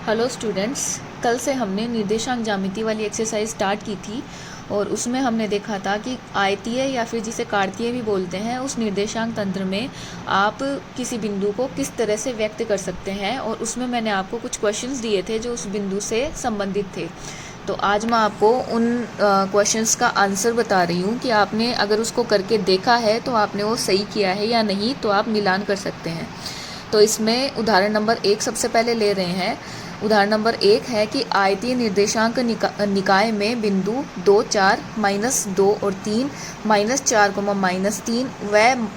Hello students, कल से हमने निर्देशांक ज्यामिति वाली एक्सरसाइज स्टार्ट की थी और उसमें हमने देखा था कि आयतीय या फिर जिसे कार्तीय भी बोलते हैं उस निर्देशांक तंत्र में आप किसी बिंदु को किस तरह से व्यक्त कर सकते हैं। और उसमें मैंने आपको कुछ क्वेश्चंस दिए थे जो उस बिंदु से संबंधित थे। तो आज मैं आपको उन क्वेश्चंस का आंसर बता रही हूँ कि आपने अगर उसको करके देखा है तो आपने वो सही किया है या नहीं, तो आप मिलान कर सकते हैं। तो इसमें उदाहरण नंबर 1 सबसे पहले ले रहे हैं। उदाहरण नंबर 1 है कि आयतीय निर्देशांक निकाय में बिंदु 2, 4, -2 और 3, -4, -3 व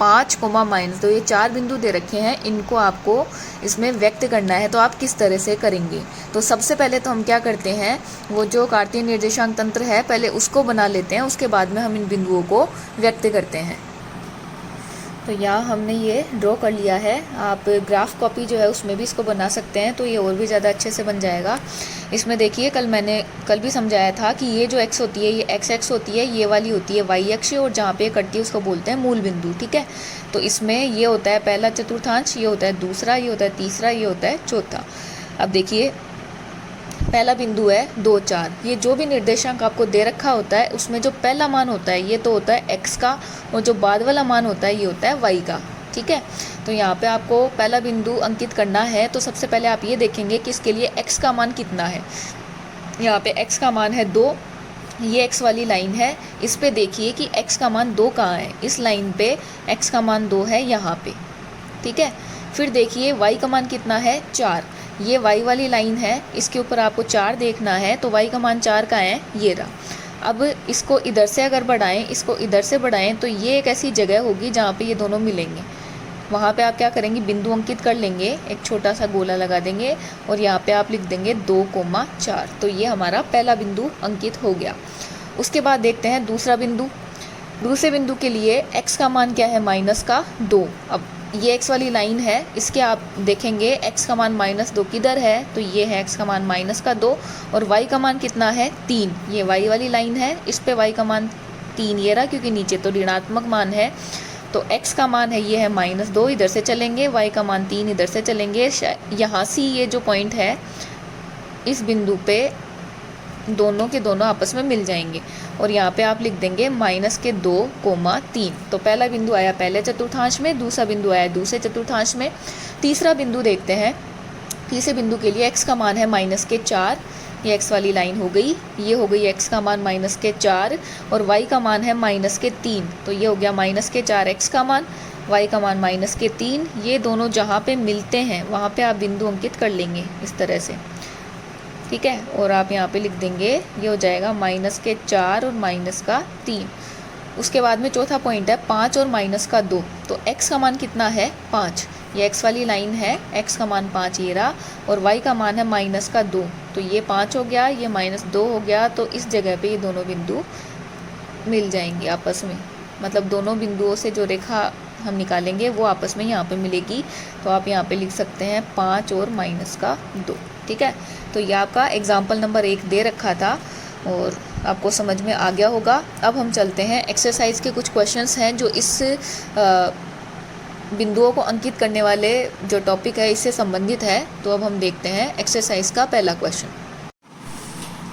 5, -2 ये 4 बिंदु दे रखे हैं। इनको आपको इसमें व्यक्त करना है, तो आप किस तरह से करेंगे। तो सबसे पहले तो हम क्या करते हैं, वो जो कार्तीय निर्देशांक तंत्र है पहले उसको बना लेते हैं, उसके बाद में हम इन बिंदुओं को व्यक्त करते हैं। तो यहाँ हमने ये ड्रॉ कर लिया है। आप ग्राफ कॉपी जो है उसमें भी इसको बना सकते हैं, तो ये और भी ज़्यादा अच्छे से बन जाएगा। इसमें देखिए मैंने कल भी समझाया था कि ये जो x होती है ये x होती है, ये वाली होती है y अक्ष, और जहाँ पे कटती है उसको बोलते हैं मूल बिंदु। ठीक है, तो इसमें ये होता है पहला चतुर्थांश, ये होता है दूसरा, ये होता है तीसरा, ये होता है चौथा। अब देखिए पहला बिंदु है 2, 4। ये जो भी निर्देशांक आपको दे रखा होता है उसमें जो पहला मान होता है ये तो होता है x का, और जो बाद वाला मान होता है ये होता है y का। ठीक है, तो यहाँ पे आपको पहला बिंदु अंकित करना है। तो सबसे पहले आप ये देखेंगे कि इसके लिए x का मान कितना है। यहाँ पे x का मान है 2, ये x वाली लाइन है। इस पे देखिए कि x का मान 2 कहाँ है। इस लाइन पे x का मान 2 है यहाँ पे। ठीक है, फिर देखिए y का मान कितना है 4। ये y वाली लाइन है, इसके ऊपर आपको 4 देखना है, तो y का मान 4 का है, ये रहा। अब इसको इधर से अगर बढ़ाएं, इसको इधर से बढ़ाएं, तो ये एक ऐसी जगह होगी जहाँ पे ये दोनों मिलेंगे। वहाँ पे आप क्या करेंगे, बिंदु अंकित कर लेंगे, एक छोटा सा गोला लगा देंगे और यहाँ पे आप लिख देंगे 2,4। तो ये हमारा पहला बिंदु अंकित हो गया। उसके बाद देखते हैं दूसरा बिंदु। दूसरे बिंदु के लिए x का मान क्या है, -2। अब ये x वाली लाइन है, इसके आप देखेंगे x का मान -2 किधर है, तो ये है x का मान -2, और y का मान कितना है 3। ये y वाली लाइन है, इस पे y का मान 3 ये रहा, क्योंकि नीचे तो ऋणात्मक मान है। तो x का मान है ये है -2, इधर से चलेंगे, y का मान 3 इधर से चलेंगे। यहाँ से ये जो पॉइंट है इस बिंदु पे दोनों के दोनों आपस में मिल जाएंगे, और यहाँ पे आप लिख देंगे -2,3। तो पहला बिंदु आया पहले चतुर्थांश में, दूसरा बिंदु आया दूसरे चतुर्थांश में। तीसरा बिंदु देखते हैं। तीसरे बिंदु के लिए x का मान है -4। ये x वाली लाइन हो गई, ये हो गई x का मान -4, और y का मान है -3। तो ये हो गया -4 x का मान, y का मान -3। ये दोनों जहाँ पे मिलते हैं वहाँ पे आप बिंदु अंकित कर लेंगे इस तरह से। ठीक है, और आप यहाँ पे लिख देंगे, ये हो जाएगा -4 और -3। उसके बाद में चौथा पॉइंट है 5 और -2। तो x का मान कितना है 5। ये x वाली लाइन है, x का मान 5 ये रहा, और y का मान है -2। तो ये 5 हो गया, ये -2 हो गया। तो इस जगह पे ये दोनों बिंदु मिल जाएंगे आपस में, मतलब दोनों बिंदुओं से जो रेखा हम निकालेंगे वो आपस में यहाँ पे मिलेगी। तो आप यहाँ पे लिख सकते हैं 5 और -2। ठीक है, तो ये आपका एग्जाम्पल नंबर 1 दे रखा था और आपको समझ में आ गया होगा। अब हम चलते हैं, एक्सरसाइज के कुछ क्वेश्चंस हैं जो इस बिंदुओं को अंकित करने वाले जो टॉपिक है इससे संबंधित है। तो अब हम देखते हैं एक्सरसाइज का पहला क्वेश्चन।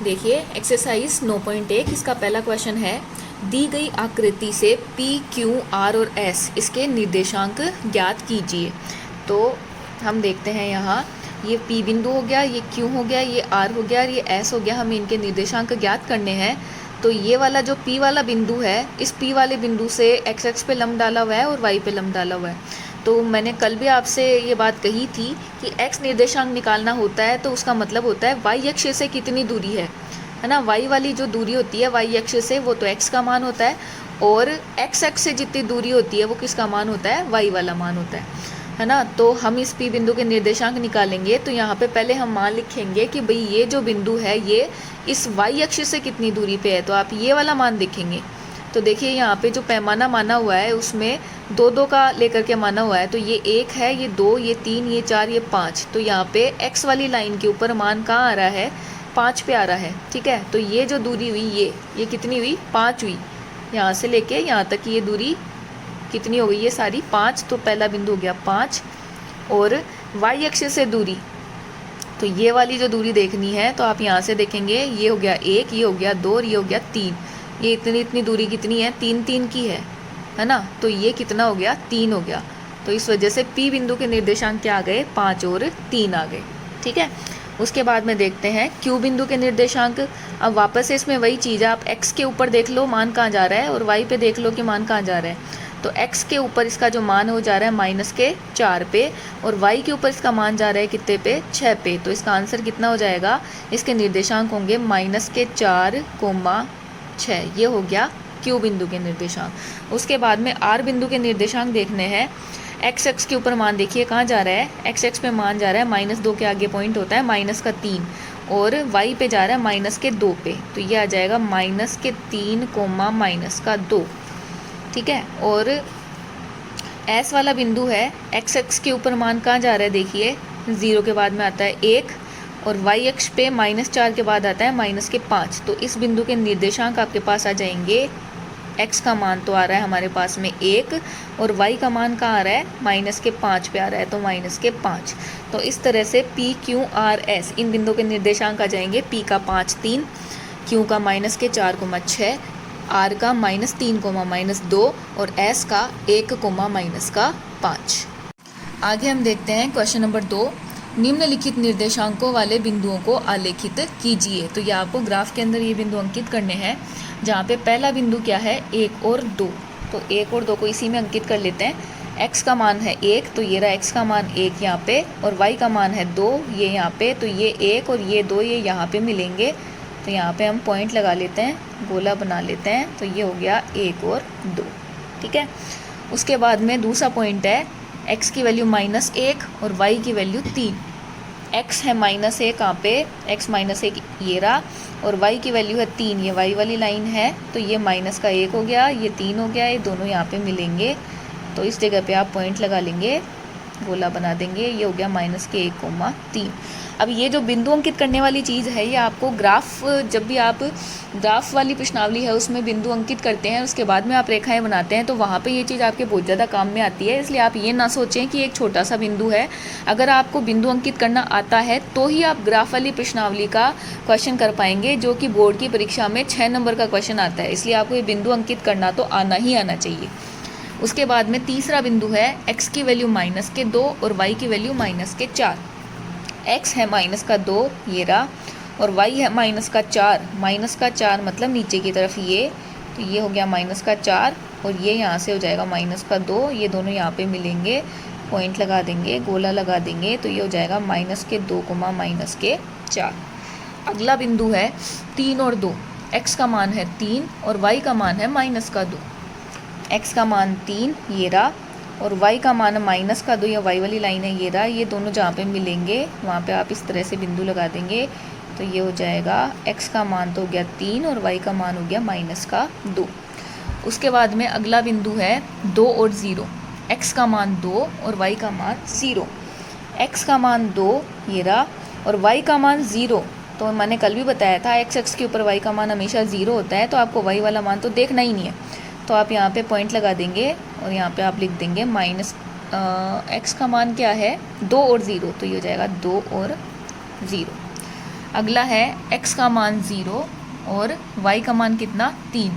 देखिए एक्सरसाइज 9.1, इसका पहला क्वेश्चन है, दी गई आकृति से P, Q, R और S इसके निर्देशांक ज्ञात कीजिए। तो हम देखते हैं यहाँ, ये P बिंदु हो गया, ये Q हो गया, ये R हो गया और ये S हो गया। हमें इनके निर्देशांक ज्ञात करने हैं। तो ये वाला जो P वाला बिंदु है, इस P वाले बिंदु से x पे लंब डाला हुआ है और y पे लंब डाला हुआ है। तो मैंने कल भी आपसे ये बात कही थी कि x निर्देशांक निकालना होता है तो उसका मतलब होता है y अक्ष से कितनी दूरी है ना। y वाली जो दूरी होती है y अक्ष से, वो तो x का मान होता है, और x अक्ष से जितनी दूरी होती है वो किसका मान होता है, y वाला मान होता है ना। तो हम इस P बिंदु के निर्देशांक निकालेंगे। तो यहाँ पे पहले हम मान लिखेंगे कि भाई ये जो बिंदु है ये इस y अक्ष से कितनी दूरी पे है। तो आप ये वाला मान देखेंगे। तो देखिए यहाँ पे जो पैमाना माना हुआ है उसमें 2-2 का लेकर के माना हुआ है। तो ये 1 है, ये 2, ये 3, ये 4, ये 5। तो यहाँ पे x वाली लाइन के ऊपर मान कहाँ आ रहा है, 5 पे आ रहा है। ठीक है, तो ये जो दूरी हुई ये कितनी हुई, 5 हुई। यहाँ से लेके यहाँ तक की ये दूरी कितनी हो गई, ये सारी 5। तो पहला बिंदु हो गया 5, और y अक्ष से दूरी तो ये वाली जो दूरी देखनी है तो आप यहाँ से देखेंगे, ये हो गया 1, ये हो गया 2 और ये हो गया 3। ये इतनी दूरी कितनी है, 3 की है ना। तो ये कितना हो गया, 3 हो गया। तो इस वजह से P बिंदु के निर्देशांक क्या आ गए, 5 और 3 आ गए। ठीक है, उसके बाद में देखते हैं Q बिंदु के निर्देशांक। अब वापस से इसमें वही चीज़ है, आप X के ऊपर देख लो मान कहाँ जा रहा है और Y पे देख लो कि मान कहाँ जा रहा है। तो X के ऊपर इसका जो मान हो जा रहा है -4 पे और Y के ऊपर इसका मान जा रहा है कितने पे, 6 पे। तो इसका आंसर कितना हो जाएगा, इसके निर्देशांक होंगे -4,6। ये हो गया Q बिंदु के निर्देशांक। उसके बाद में R बिंदु के निर्देशांक देखने हैं। x के ऊपर मान देखिए कहाँ जा रहा है, x पे मान जा रहा है -2 के आगे पॉइंट होता है -3 और y पे जा रहा है -2 पे। तो ये आ जाएगा -3, -2। ठीक है, और S वाला बिंदु है, x के ऊपर मान कहाँ जा रहा है, देखिए 0 के बाद में आता है 1 और y अक्ष पे -4 के बाद आता है -5। तो इस बिंदु के निर्देशांक आपके पास आ जाएंगे, x का मान तो आ रहा है हमारे पास में 1 और y का मान कहाँ आ रहा है, -5 पे आ रहा है, तो -5। तो इस तरह से P, Q, R, S इन बिंदुओं के निर्देशांक आ जाएंगे। P का 5, 3, Q का -4,6, R का -3, -2 और S का 1, -5। आगे हम देखते हैं क्वेश्चन नंबर 2। निम्नलिखित निर्देशांकों वाले बिंदुओं को आलेखित कीजिए। तो ये आपको ग्राफ के अंदर ये बिंदु अंकित करने हैं, जहाँ पे पहला बिंदु क्या है, 1 और 2। तो 1 और 2 को इसी में अंकित कर लेते हैं। x का मान है 1, तो ये रहा x का मान 1 यहाँ पे, और y का मान है 2, ये यहाँ पे। तो ये 1 और ये 2 ये यहाँ पे मिलेंगे। तो यहाँ पे हम पॉइंट लगा लेते हैं, गोला बना लेते हैं। तो ये हो गया 1 और 2। ठीक है, उसके बाद में दूसरा पॉइंट है, x की वैल्यू -1 और y की वैल्यू 3। x है -1 कहाँ पे, x -1 ये रहा, और y की वैल्यू है 3, ये y वाली लाइन है। तो ये -1 हो गया, ये 3 हो गया, ये दोनों यहाँ पे मिलेंगे। तो इस जगह पे आप पॉइंट लगा लेंगे, गोला बना देंगे। ये हो गया -1,3। अब ये जो बिंदु अंकित करने वाली चीज़ है, ये आपको ग्राफ, जब भी आप ग्राफ वाली प्रश्नावली है उसमें बिंदु अंकित करते हैं, उसके बाद में आप रेखाएं बनाते हैं, तो वहाँ पे ये चीज़ आपके बहुत ज़्यादा काम में आती है। इसलिए आप ये ना सोचें कि एक छोटा सा बिंदु है। अगर आपको बिंदु अंकित करना आता है तो ही आप ग्राफ वाली प्रश्नावली का क्वेश्चन कर पाएंगे, जो कि बोर्ड की परीक्षा में 6 नंबर का क्वेश्चन आता है। इसलिए आपको ये बिंदु अंकित करना तो आना ही आना चाहिए। उसके बाद में तीसरा बिंदु है, x की वैल्यू -2 और y की वैल्यू -4। x है -2 ये रहा, और y है -4 मतलब नीचे की तरफ ये। तो ये हो गया -4 और ये यहाँ से हो जाएगा -2, ये दोनों यहाँ पे मिलेंगे, पॉइंट लगा देंगे, गोला लगा देंगे। तो ये हो जाएगा -2, -4। अगला बिंदु है 3 और 2। x का मान है 3 और y का मान है -2। x का मान 3 ये रहा, और y का मान -2, या y वाली लाइन है ये रहा। ये दोनों जहाँ पे मिलेंगे वहाँ पे आप इस तरह से बिंदु लगा देंगे। तो ये हो जाएगा, x का मान तो हो गया 3 और y का मान हो गया -2। उसके बाद में अगला बिंदु है 2 और 0। x का मान 2 और y का मान 0। x का मान 2 ये रहा, और y का मान 0। तो मैंने कल भी बताया था, x के ऊपर y का मान हमेशा 0 होता है, तो आपको y वाला मान तो देखना ही नहीं है। तो आप यहाँ पे पॉइंट लगा देंगे और यहाँ पे आप लिख देंगे x का मान क्या है, 2 और 0। तो ये हो जाएगा 2 और 0। अगला है x का मान 0 और y का मान कितना, 3।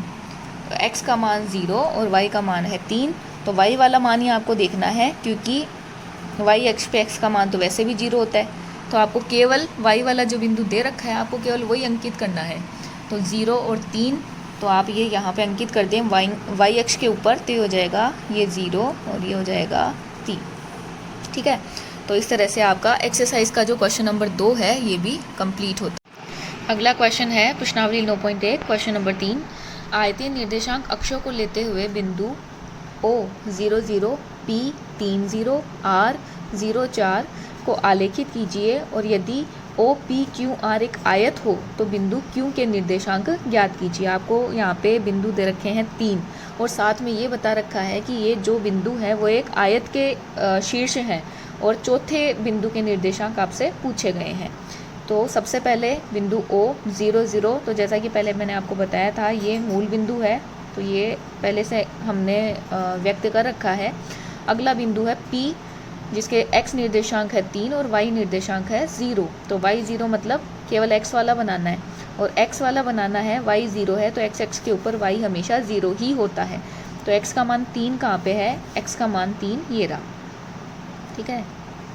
तो x का मान 0 और y का मान है 3। तो y वाला मान ही आपको देखना है, क्योंकि y अक्ष पे x का मान तो वैसे भी 0 होता है। तो आपको केवल y वाला जो बिंदु दे रखा है, आपको केवल वही अंकित करना है। तो 0 और 3, तो आप ये यहाँ पे अंकित कर दें y अक्ष के ऊपर। तो ये हो जाएगा ये 0 और ये हो जाएगा 3। ठीक है, तो इस तरह से आपका एक्सरसाइज का जो क्वेश्चन नंबर 2 है ये भी कंप्लीट होता है। अगला क्वेश्चन है प्रश्नावली 9.1 क्वेश्चन नंबर 3। आयतीय निर्देशांक अक्षों को लेते हुए बिंदु O 00, P 30, R 04 को आलेखित कीजिए, और यदि OPQR एक आयत हो तो बिंदु Q के निर्देशांक ज्ञात कीजिए। आपको यहाँ पे बिंदु दे रखे हैं 3, और साथ में ये बता रखा है कि ये जो बिंदु है वो एक आयत के शीर्ष हैं, और चौथे बिंदु के निर्देशांक आपसे पूछे गए हैं। तो सबसे पहले बिंदु O 00, तो जैसा कि पहले मैंने आपको बताया था, ये मूल बिंदु है, तो ये पहले से हमने व्यक्त कर रखा है। अगला बिंदु है P जिसके x निर्देशांक है 3 और y निर्देशांक है 0। तो y 0 मतलब केवल x वाला बनाना है, और x वाला बनाना है, y 0 है तो x के ऊपर y हमेशा 0 ही होता है। तो x का मान 3 कहाँ पे है, x का मान 3 ये रहा। ठीक है,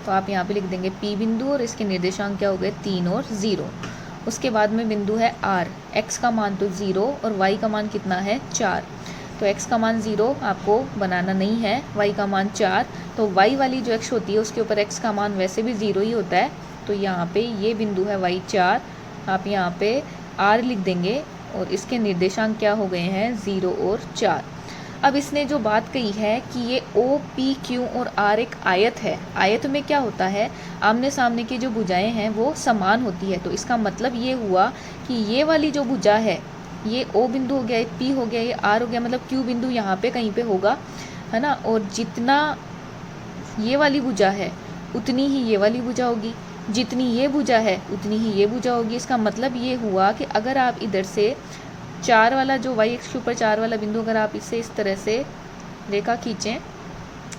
तो आप यहाँ पे लिख देंगे P बिंदु और इसके निर्देशांक क्या हो गए 3 और 0। उसके बाद में बिंदु है R, x का मान तो 0 और y का मान कितना है 4। तो x का मान 0 आपको बनाना नहीं है, y का मान 4। तो y वाली जो x होती है उसके ऊपर x का मान वैसे भी 0 ही होता है। तो यहाँ पे ये बिंदु है y 4, आप यहाँ पे r लिख देंगे और इसके निर्देशांक क्या हो गए हैं 0 और 4। अब इसने जो बात कही है कि ये O, P, Q और R एक आयत है। आयत में क्या होता है, आमने सामने की जो भुजाएं हैं वो समान होती है। तो इसका मतलब ये हुआ कि ये वाली जो भुजा है, ये O बिंदु हो गया, ये P हो गया, ये R हो गया, मतलब Q बिंदु यहाँ पे कहीं पे होगा, है ना। और जितना ये वाली भुजा है उतनी ही ये वाली भुजा होगी, जितनी ये भुजा है उतनी ही ये भुजा होगी। इसका मतलब ये हुआ कि अगर आप इधर से 4 वाला जो y एक्स के ऊपर 4 वाला बिंदु, अगर आप इसे इस तरह से रेखा खींचें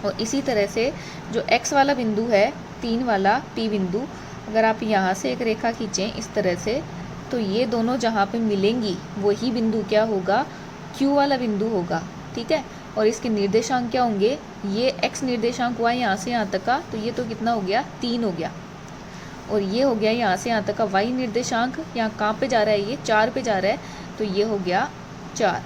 और इसी तरह से जो x वाला बिंदु है 3 वाला P बिंदु, अगर आप यहाँ से एक रेखा खींचें इस तरह से, तो ये दोनों जहाँ पे मिलेंगी वही बिंदु क्या होगा, Q वाला बिंदु होगा। ठीक है, और इसके निर्देशांक क्या होंगे, ये x निर्देशांक हुआ यहाँ से यहाँ तक का, तो ये तो कितना हो गया 3 हो गया, और ये हो गया यहाँ से यहाँ तक का y निर्देशांक, यहाँ कहाँ पे जा रहा है, ये 4 पे जा रहा है, तो ये हो गया 4।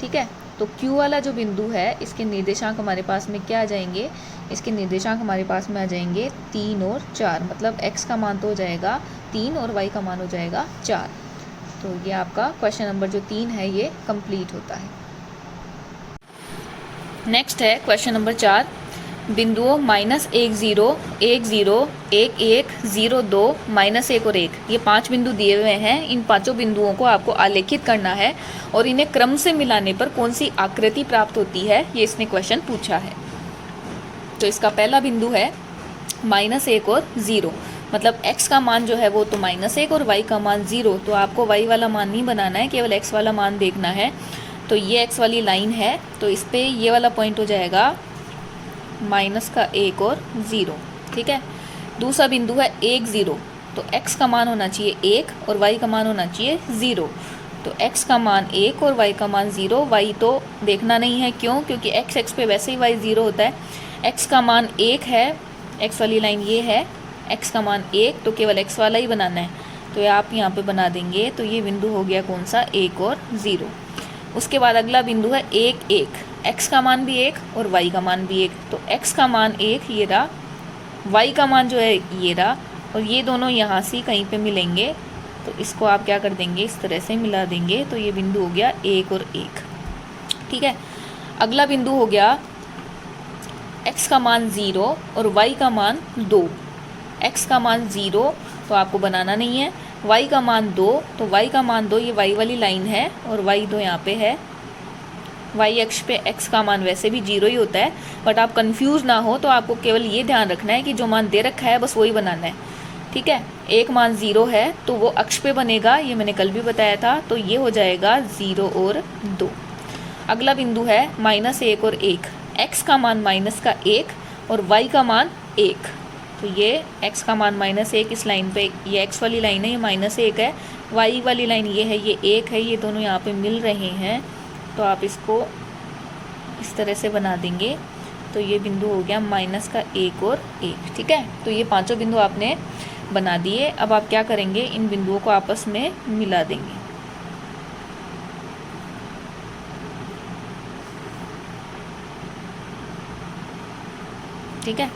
ठीक है, तो Q वाला जो बिंदु है इसके निर्देशांक हमारे पास में क्या आ जाएंगे, इसके निर्देशांक हमारे पास में आ जाएंगे 3 और 4, मतलब x का मान तो हो जाएगा 3 और y का मान हो जाएगा 4। तो ये आपका क्वेश्चन नंबर जो 3 है ये कंप्लीट होता है। नेक्स्ट है क्वेश्चन नंबर 4, बिंदुओं -1 0 1 0 1 1 0 2 -1 और 1, ये 5 बिंदु दिए हुए हैं। इन पांचों बिंदुओं को आपको आलेखित करना है और इन्हें क्रम से मिलाने पर कौन सी आकृति प्राप्त होती है, ये इसने क्वेश्चन पूछा है। तो इसका पहला बिंदु है -1 और 0, मतलब x का मान जो है वो तो -1 और y का मान 0। तो आपको y वाला मान नहीं बनाना है, केवल x वाला मान देखना है। तो ये x वाली लाइन है, तो इस पर ये वाला पॉइंट हो जाएगा -1 और 0। ठीक है, दूसरा बिंदु है 1 0, तो x का मान होना चाहिए 1 और y का मान होना चाहिए 0। तो x का मान 1 और y का मान 0, y तो देखना नहीं है, क्यों, क्योंकि x पे वैसे ही y 0 होता है। x का मान 1 है, x वाली लाइन ये है, x का मान 1, तो केवल x वाला ही बनाना है। तो आप यहाँ पे बना देंगे, तो ये बिंदु हो गया कौन सा, 1 और 0। उसके बाद अगला बिंदु है 1 1, x का मान भी 1 और y का मान भी 1। तो x का मान 1 ये रहा, y का मान जो है ये रहा, और ये दोनों यहाँ से कहीं पे मिलेंगे, तो इसको आप क्या कर देंगे, इस तरह से मिला देंगे। तो ये बिंदु हो गया 1 और 1। ठीक है, अगला बिंदु हो गया x का मान 0 और y का मान 2। x का मान 0 तो आपको बनाना नहीं है, y का मान 2, तो y का मान 2, ये y वाली लाइन है और y 2 यहाँ पे है। y अक्ष पे x का मान वैसे भी 0 ही होता है, बट आप कंफ्यूज ना हो तो आपको केवल ये ध्यान रखना है कि जो मान दे रखा है बस वही बनाना है। ठीक है, एक मान 0 है तो वो अक्ष पे बनेगा, ये मैंने कल भी बताया था, तो ये हो जाएगा 0 और 2। अगला बिंदु है -1 और 1, x का मान -1 और y का मान 1। तो ये x का मान -1 इस लाइन पे, ये x वाली लाइन है, ये -1 है, y वाली लाइन ये है, ये 1 है, ये दोनों यहाँ पे मिल रहे हैं। तो आप इसको इस तरह से बना देंगे, तो ये बिंदु हो गया -1 और 1। ठीक है, तो ये पांचों बिंदु आपने बना दिए। अब आप क्या करेंगे, इन बिंदुओं को आपस में मिला देंगे। ठीक है,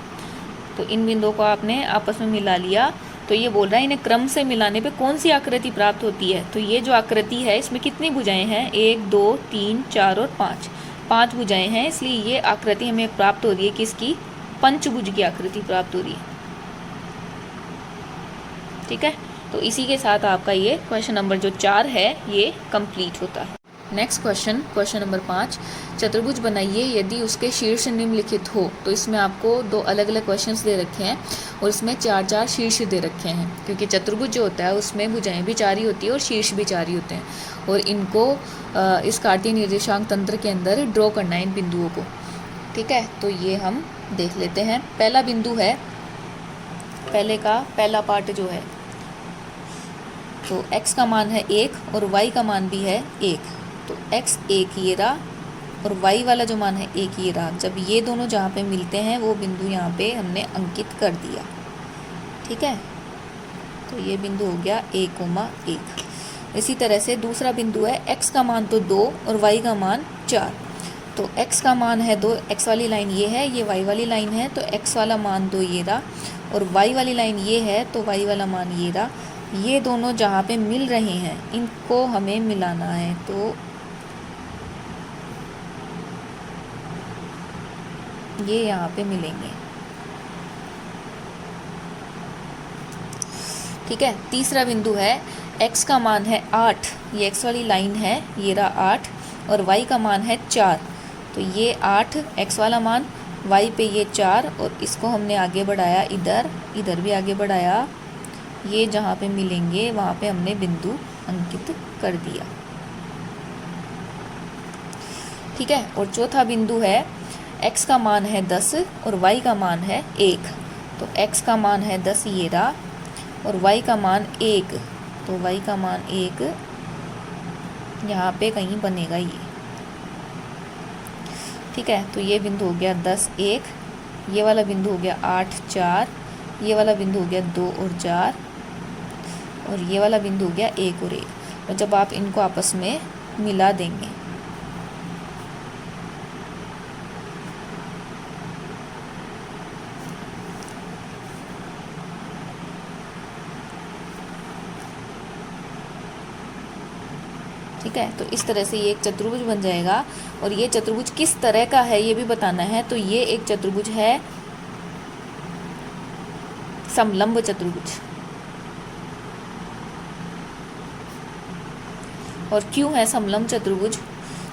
तो इन बिंदुओं को आपने आपस में मिला लिया। तो ये बोल रहा है इन्हें क्रम से मिलाने पे कौन सी आकृति प्राप्त होती है। तो ये जो आकृति है इसमें कितनी भुजाएं हैं, 1 2 3 4 और 5, 5 भुजाएं हैं, इसलिए ये आकृति हमें प्राप्त हो रही है किसकी, पंचभुज की आकृति प्राप्त हो रही है। ठीक है, तो इसी के साथ आपका ये क्वेश्चन नंबर जो 4 है ये कंप्लीट होता है। नेक्स्ट क्वेश्चन, क्वेश्चन नंबर 5, चतुर्भुज बनाइए यदि उसके शीर्ष निम्नलिखित हो। तो इसमें आपको 2 अलग अलग क्वेश्चंस दे रखे हैं और इसमें 4 शीर्ष दे रखे हैं, क्योंकि चतुर्भुज जो होता है उसमें भुजाएं भी 4 ही होती है और शीर्ष भी 4 ही होते हैं, और इनको इस कार्तीय निर्देशांक तंत्र के अंदर ड्रॉ करना है इन बिंदुओं को। ठीक है, तो ये हम देख लेते हैं। पहला बिंदु है, पहले का पहला पार्ट जो है, तो x का मान है 1 और y का मान भी है 1, तो x 1 ये रहा और y वाला जो मान है 1 ये रहा। जब ये दोनों जहाँ पे मिलते हैं वो बिंदु यहाँ पे हमने अंकित कर दिया, ठीक है। तो ये बिंदु हो गया 1,1। इसी तरह से दूसरा बिंदु है, x का मान तो 2 और y का मान 4, तो x का मान है 2, x वाली लाइन ये है, ये y वाली लाइन है, तो x वाला मान 2 ये रहा और y वाली लाइन ये है, तो y वाला मान ये रहा। ये दोनों जहाँ पे मिल रहे हैं इनको हमें मिलाना है, तो ये यहाँ पे मिलेंगे, ठीक है। तीसरा बिंदु है, x का मान है 8, ये x वाली लाइन है, ये रहा 8 और y का मान है 4, तो ये 8 x वाला मान, y पे ये 4 और इसको हमने आगे बढ़ाया इधर, इधर भी आगे बढ़ाया, ये जहाँ पे मिलेंगे वहाँ पे हमने बिंदु अंकित कर दिया, ठीक है। और चौथा बिंदु है, x का मान है 10 और y का मान है 1, तो x का मान है 10 ये रहा और y का मान 1, तो y का मान 1 यहाँ पे कहीं बनेगा ये, ठीक है। तो ये बिंदु हो गया 10 1, ये वाला बिंदु हो गया 8 4, ये वाला बिंदु हो गया 2 और 4 और ये वाला बिंदु हो गया 1 और 1। और जब आप इनको आपस में मिला देंगे, ठीक है, तो इस तरह से ये एक चतुर्भुज बन जाएगा। और ये चतुर्भुज किस तरह का है ये भी बताना है, तो ये एक चतुर्भुज है समलंब चतुर्भुज। और क्यों है समलंब चतुर्भुज?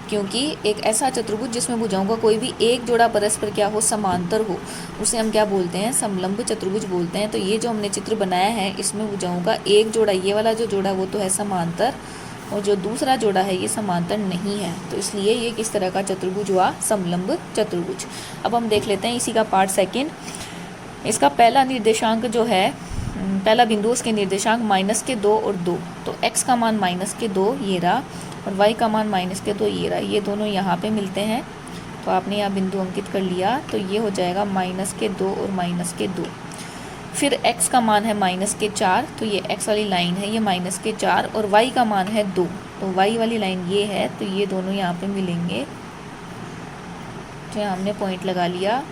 क्योंकि एक ऐसा चतुर्भुज जिसमें भुजाओं का कोई भी एक जोड़ा परस्पर क्या हो, समांतर हो, उसे हम क्या बोलते हैं, समलंब चतुर्भुज बोलते हैं। तो ये जो हमने चित्र बनाया है इसमें भुजाओं का एक जोड़ा, ये वाला जो जोड़ा वो तो है समांतर और जो दूसरा जोड़ा है ये समांतर नहीं है, तो इसलिए ये किस तरह का चतुर्भुज हुआ, समलंब चतुर्भुज। अब हम देख लेते हैं इसी का पार्ट सेकंड। इसका पहला निर्देशांक जो है, पहला बिंदु, उसके निर्देशांक -2 और 2, तो x का मान -2 ये रहा और y का मान -2 ये रहा। ये दोनों यहाँ पे मिलते हैं, तो आपने यहाँ बिंदु अंकित कर लिया, तो ये हो जाएगा -2 और -2। फिर x का मान है -4, तो ये x वाली लाइन है, ये -4 और y का मान है 2, तो y वाली लाइन ये है, तो ये दोनों यहाँ पे मिलेंगे, तो यहाँ हमने पॉइंट लगा लिया,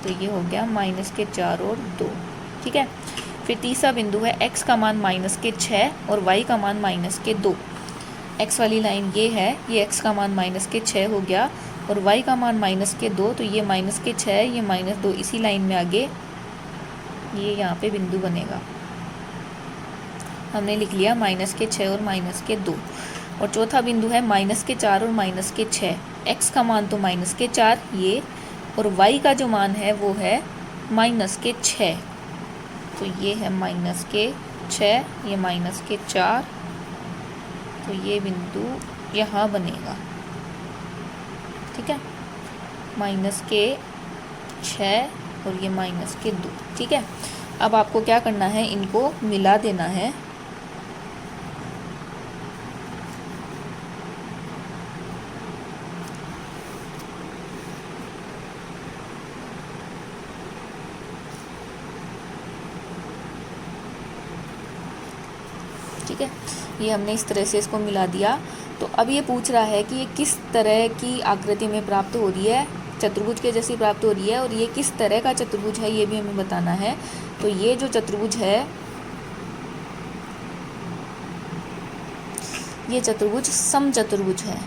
तो ये हो गया -4 और 2, ठीक है। फिर तीसरा बिंदु है, x का मान -6 और y का मान -2, x वाली लाइन ये है, ये x का मान -6 हो गया और y का मान -2, तो ये -6 ये -2 इसी लाइन में आगे ये यहाँ पे बिंदु बनेगा, हमने लिख लिया -6 और -2। और चौथा बिंदु है -4 और -6, x का मान तो -4 ये और y का जो मान है वो है -6, तो ये है -6 ये -4, तो ये बिंदु यहाँ बनेगा, ठीक है, -6 और ये -2, ठीक है। अब आपको क्या करना है, इनको मिला देना है, ठीक है। ये हमने इस तरह से इसको मिला दिया। तो अब ये पूछ रहा है कि ये किस तरह की आकृति में प्राप्त हो रही है, चतुर्भुज के जैसी प्राप्त हो रही है और ये किस तरह का चतुर्भुज है ये भी हमें बताना है। तो ये जो चतुर्भुज है ये चतुर्भुज समचतुर्भुज है,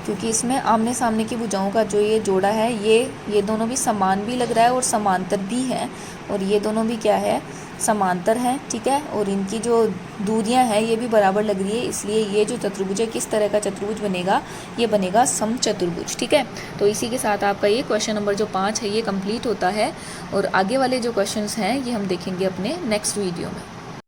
क्योंकि इसमें आमने सामने की भुजाओं का जो ये जोड़ा है ये दोनों भी समान भी लग रहा है और समांतर भी है, और ये दोनों भी क्या है, समांतर हैं, ठीक है। और इनकी जो दूरियां हैं ये भी बराबर लग रही है, इसलिए ये जो चतुर्भुज है किस तरह का चतुर्भुज बनेगा, ये बनेगा समचतुर्भुज, ठीक है। तो इसी के साथ आपका ये क्वेश्चन नंबर जो 5 है ये कंप्लीट होता है, और आगे वाले जो क्वेश्चंस हैं ये हम देखेंगे अपने नेक्स्ट वीडियो में।